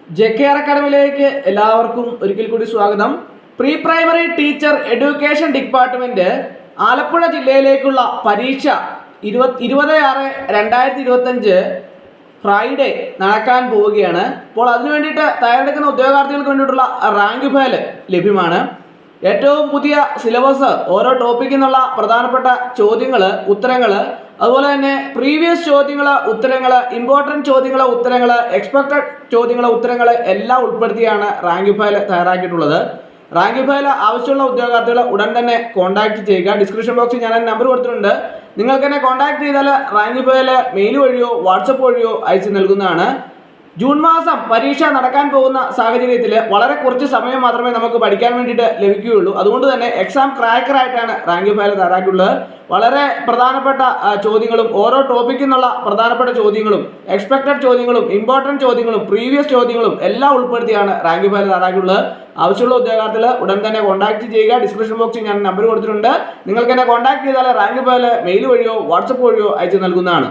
JKR അക്കാഡമിയിലേക്ക് എല്ലാവർക്കും ഒരിക്കൽ കൂടി സ്വാഗതം. Pre primary teacher education department Alappuzha ജില്ലയിലേക്കുള്ള പരീക്ഷ 20/6/2025 ഫ്രൈഡേ നടക്കാൻ പോവുകയാണ്. അപ്പോൾ അതിനു വേണ്ടിയിട്ട് തയ്യാറെടുക്കുന്ന ഉദ്യോഗാർത്ഥികൾക്ക് വേണ്ടിയിട്ടുള്ള റാങ്ക് ഫയൽ ലഭ്യമാണ്. ഏറ്റവും പുതിയ സിലബസ്, ഓരോ ടോപ്പിക്കിൽ നിന്നുള്ള പ്രധാനപ്പെട്ട ചോദ്യങ്ങൾ, ഉത്തരങ്ങൾ, അതുപോലെ തന്നെ പ്രീവിയസ് ചോദ്യങ്ങൾ, ഉത്തരങ്ങൾ, ഇമ്പോർട്ടൻറ്റ് ചോദ്യങ്ങൾ, ഉത്തരങ്ങൾ, എക്സ്പെക്റ്റഡ് ചോദ്യങ്ങൾ, ഉത്തരങ്ങൾ എല്ലാം ഉൾപ്പെടുത്തിയാണ് റാങ്ക് ഫയൽ തയ്യാറാക്കിയിട്ടുള്ളത്. റാങ്ക് ഫയൽ ആവശ്യമുള്ള ഉദ്യോഗാർത്ഥികൾ ഉടൻ തന്നെ കോൺടാക്ട് ചെയ്യുക. ഡിസ്ക്രിപ്ഷൻ ബോക്സിൽ ഞാൻ നമ്പർ കൊടുത്തിട്ടുണ്ട്. നിങ്ങൾക്ക് എന്നെ കോൺടാക്ട് ചെയ്താൽ റാങ്ക് ഫയൽ മെയിൽ വഴിയോ വാട്സപ്പ് വഴിയോ അയച്ചു നൽകുന്നതാണ്. ജൂൺ മാസം പരീക്ഷ നടക്കാൻ പോകുന്ന സാഹചര്യത്തിൽ വളരെ കുറച്ച് സമയം മാത്രമേ നമുക്ക് പഠിക്കാൻ വേണ്ടിയിട്ട് ലഭിക്കുകയുള്ളൂ. അതുകൊണ്ട് തന്നെ എക്സാം ക്രാക്കറായിട്ടാണ് റാങ്ക് ഫയൽ തയ്യാറാക്കിയിട്ടുള്ളത്. വളരെ പ്രധാനപ്പെട്ട ചോദ്യങ്ങളും ഓരോ ടോപ്പിക്കിൽ നിന്നുള്ള പ്രധാനപ്പെട്ട ചോദ്യങ്ങളും എക്സ്പെക്റ്റഡ് ചോദ്യങ്ങളും ഇമ്പോർട്ടൻറ്റ് ചോദ്യങ്ങളും പ്രീവിയസ് ചോദ്യങ്ങളും എല്ലാം ഉൾപ്പെടുത്തിയാണ് റാങ്ക് ഫയൽ തയ്യാറാക്കിയിട്ടുള്ളത്. ആവശ്യമുള്ള ഉദ്യോഗാർത്ഥികൾ ഉടൻ തന്നെ കോൺടാക്ട് ചെയ്യുക. ഡിസ്ക്രിപ്ഷൻ ബോക്സിൽ ഞാൻ നമ്പർ കൊടുത്തിട്ടുണ്ട്. നിങ്ങൾക്ക് എന്നെ കോൺടാക്ട് ചെയ്താൽ റാങ്ക് ഫയൽ മെയിൽ വഴിയോ വാട്സപ്പ് വഴിയോ അയച്ചു നൽകുന്നതാണ്.